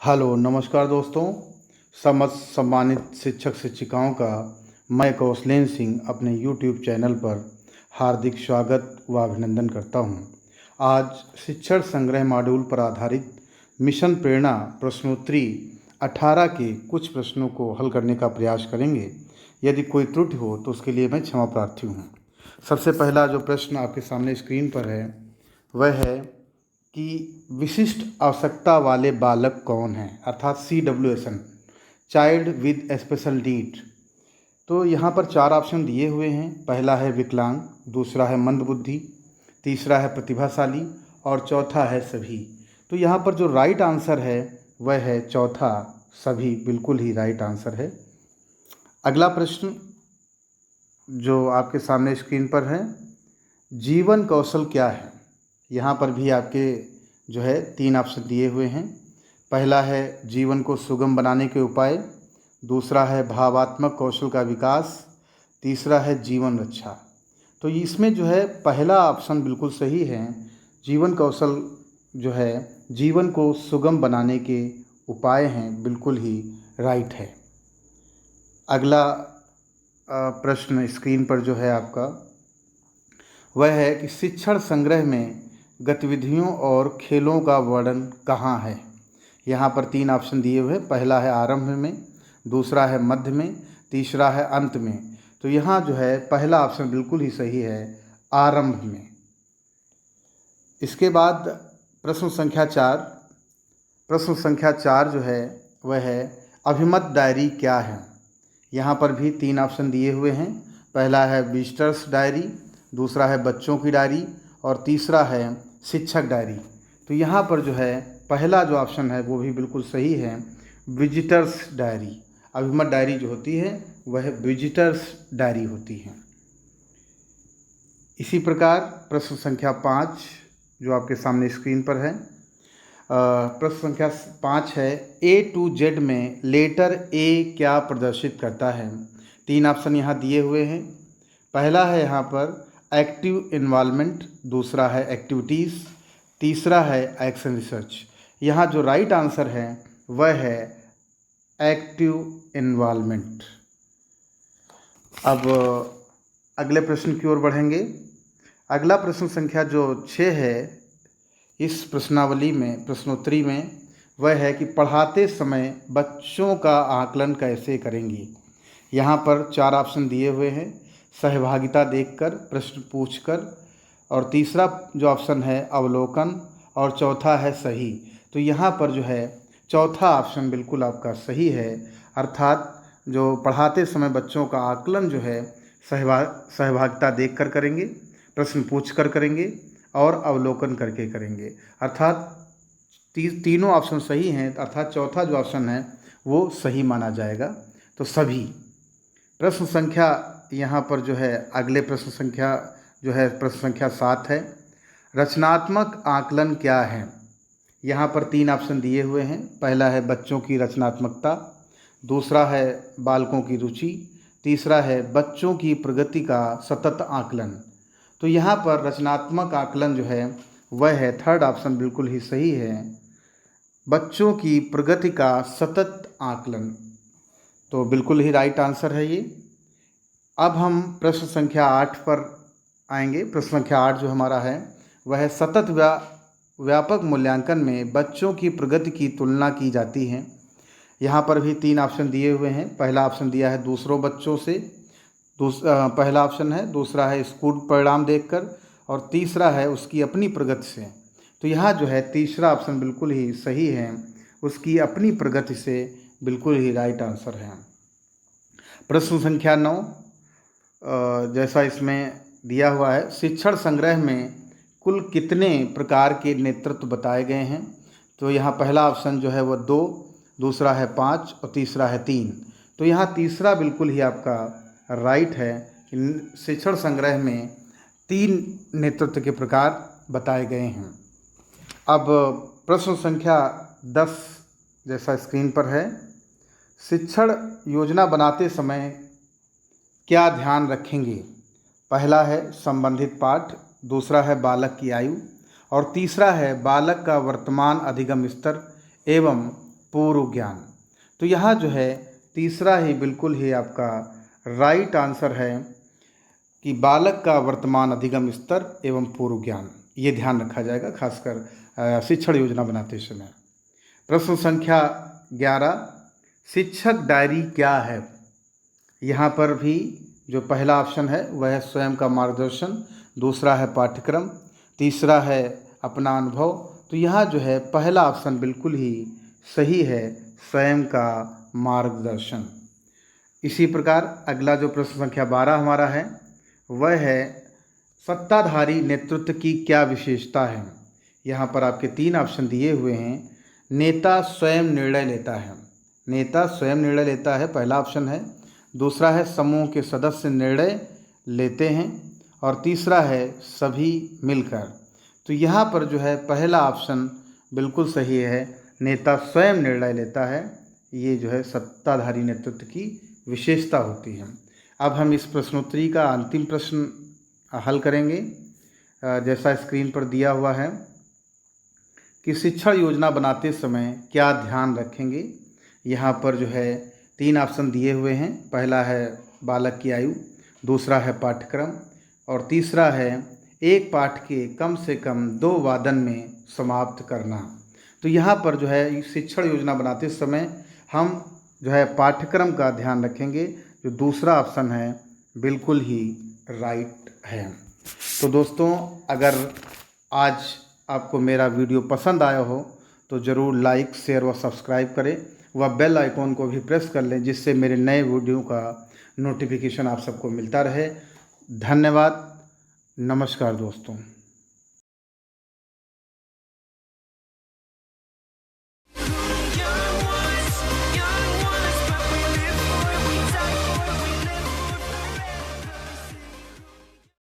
Hello नमस्कार दोस्तों। सम्मानित शिक्षक शिक्षिकाओं का मैं कौशलेंद्र सिंह अपने यूट्यूब चैनल पर हार्दिक स्वागत व अभिनंदन करता हूं। आज शिक्षण संग्रह मॉड्यूल पर आधारित मिशन प्रेरणा प्रश्नोत्तरी 18 के कुछ प्रश्नों को हल करने का प्रयास करेंगे। यदि कोई त्रुटि हो तो उसके लिए मैं क्षमा प्रार्थी हूँ। सबसे पहला जो प्रश्न आपके सामने स्क्रीन पर है वह है कि विशिष्ट आवश्यकता वाले बालक कौन हैं, अर्थात CWSN, child with special need. तो यहाँ पर 4 ऑप्शन दिए हुए हैं। पहला है विकलांग, दूसरा है मंदबुद्धि, तीसरा है प्रतिभाशाली और चौथा है सभी। तो यहाँ पर जो राइट आंसर है वह है चौथा, सभी। बिल्कुल ही राइट आंसर है। अगला प्रश्न जो आपके सामने स्क्रीन पर है, जीवन कौशल क्या है। यहाँ पर भी आपके जो है 3 ऑप्शन दिए हुए हैं। पहला है जीवन को सुगम बनाने के उपाय, दूसरा है भावात्मक कौशल का विकास, तीसरा है जीवन रक्षा। तो इसमें जो है पहला ऑप्शन बिल्कुल सही है। जीवन कौशल जो है जीवन को सुगम बनाने के उपाय हैं, बिल्कुल ही राइट है। अगला प्रश्न स्क्रीन पर जो है आपका वह है कि शिक्षण संग्रह में गतिविधियों और खेलों का वर्णन कहाँ है। यहाँ पर 3 ऑप्शन दिए हुए हैं। पहला है आरंभ में, दूसरा है मध्य में, तीसरा है अंत में। तो यहाँ जो है पहला ऑप्शन बिल्कुल ही सही है, आरंभ में। इसके बाद प्रश्न संख्या 4 जो है वह है अभिमत डायरी क्या है। यहाँ पर भी 3 ऑप्शन दिए हुए हैं। पहला है विजिटर्स डायरी, दूसरा है बच्चों की डायरी और तीसरा है शिक्षक डायरी। तो यहाँ पर जो है पहला जो ऑप्शन है वो भी बिल्कुल सही है, विजिटर्स डायरी। अभिमत डायरी जो होती है वह विजिटर्स डायरी होती है। इसी प्रकार प्रश्न संख्या 5 जो आपके सामने स्क्रीन पर है, प्रश्न संख्या 5 है A to Z में लेटर A क्या प्रदर्शित करता है। 3 ऑप्शन यहाँ दिए हुए हैं। पहला है यहाँ पर एक्टिव इन्वॉल्वमेंट, दूसरा है एक्टिविटीज़, तीसरा है एक्शन रिसर्च। यहाँ जो राइट आंसर है वह है एक्टिव इन्वॉल्वमेंट। अब अगले प्रश्न की ओर बढ़ेंगे। अगला प्रश्न संख्या जो 6 है इस प्रश्नावली में, प्रश्नोत्तरी में, वह है कि पढ़ाते समय बच्चों का आकलन कैसे करेंगी। यहाँ पर 4 ऑप्शन दिए हुए हैं। सहभागिता देखकर, प्रश्न पूछकर, और तीसरा जो ऑप्शन है अवलोकन, और चौथा है सही। तो यहाँ पर जो है चौथा ऑप्शन बिल्कुल आपका सही है, अर्थात जो पढ़ाते समय बच्चों का आकलन जो है सहभागिता देखकर करेंगे, प्रश्न पूछकर करेंगे और अवलोकन करके करेंगे। अर्थात तीनों ऑप्शन सही हैं, अर्थात चौथा जो ऑप्शन है वो सही माना जाएगा। तो सभी। प्रश्न संख्या यहाँ पर जो है अगले प्रश्न संख्या जो है प्रश्न संख्या 7 है, रचनात्मक आकलन क्या है। यहाँ पर 3 ऑप्शन दिए हुए हैं। पहला है बच्चों की रचनात्मकता, दूसरा है बालकों की रुचि, तीसरा है बच्चों की प्रगति का सतत आकलन। तो यहाँ पर रचनात्मक आकलन जो है वह है थर्ड ऑप्शन, बिल्कुल ही सही है, बच्चों की प्रगति का सतत आकलन। तो बिल्कुल ही राइट आंसर है ये। अब हम प्रश्न संख्या 8 पर आएंगे। प्रश्न संख्या 8 जो हमारा है वह है सतत व्यापक मूल्यांकन में बच्चों की प्रगति की तुलना की जाती है। यहाँ पर भी 3 ऑप्शन दिए हुए हैं। पहला ऑप्शन दिया है दूसरों बच्चों से, पहला ऑप्शन है, दूसरा है स्कूल परिणाम देखकर, और तीसरा है उसकी अपनी प्रगति से। तो यहाँ जो है तीसरा ऑप्शन बिल्कुल ही सही है, उसकी अपनी प्रगति से, बिल्कुल ही राइट आंसर है। प्रश्न संख्या 9 जैसा इसमें दिया हुआ है, शिक्षण संग्रह में कुल कितने प्रकार के नेतृत्व बताए गए हैं। तो यहाँ पहला ऑप्शन जो है वह 2, दूसरा है 5 और तीसरा है 3। तो यहाँ तीसरा बिल्कुल ही आपका राइट है कि शिक्षण संग्रह में 3 नेतृत्व के प्रकार बताए गए हैं। अब प्रश्न संख्या 10 जैसा स्क्रीन पर है, शिक्षण योजना बनाते समय क्या ध्यान रखेंगे। पहला है संबंधित पाठ, दूसरा है बालक की आयु और तीसरा है बालक का वर्तमान अधिगम स्तर एवं पूर्व ज्ञान। तो यहाँ जो है तीसरा ही बिल्कुल ही आपका राइट आंसर है कि बालक का वर्तमान अधिगम स्तर एवं पूर्व ज्ञान, ये ध्यान रखा जाएगा खासकर शिक्षण योजना बनाते समय। प्रश्न संख्या 11, शिक्षक डायरी क्या है? यहाँ पर भी जो पहला ऑप्शन है वह है स्वयं का मार्गदर्शन, दूसरा है पाठ्यक्रम, तीसरा है अपना अनुभव। तो यहाँ जो है पहला ऑप्शन बिल्कुल ही सही है, स्वयं का मार्गदर्शन। इसी प्रकार अगला जो प्रश्न संख्या 12 हमारा है वह है सत्ताधारी नेतृत्व की क्या विशेषता है? यहाँ पर आपके 3 ऑप्शन दिए हुए हैं। नेता स्वयं निर्णय लेता है, नेता स्वयं निर्णय लेता है पहला ऑप्शन है, दूसरा है समूह के सदस्य निर्णय लेते हैं, और तीसरा है सभी मिलकर। तो यहाँ पर जो है पहला ऑप्शन बिल्कुल सही है, नेता स्वयं निर्णय लेता है। ये जो है सत्ताधारी नेतृत्व की विशेषता होती है। अब हम इस प्रश्नोत्तरी का अंतिम प्रश्न हल करेंगे। जैसा स्क्रीन पर दिया हुआ है कि शिक्षण योजना बनाते समय क्या ध्यान रखेंगे। यहाँ पर जो है 3 ऑप्शन दिए हुए हैं। पहला है बालक की आयु, दूसरा है पाठ्यक्रम, और तीसरा है एक पाठ के कम से कम 2 वादन में समाप्त करना। तो यहाँ पर जो है शिक्षण योजना बनाते समय हम जो है पाठ्यक्रम का ध्यान रखेंगे, जो दूसरा ऑप्शन है बिल्कुल ही राइट है। तो दोस्तों, अगर आज आपको मेरा वीडियो पसंद आया हो तो ज़रूर लाइक, शेयर व सब्सक्राइब करें, व बेल आइकॉन को भी प्रेस कर लें, जिससे मेरे नए वीडियो का नोटिफिकेशन आप सबको मिलता रहे। धन्यवाद। नमस्कार दोस्तों।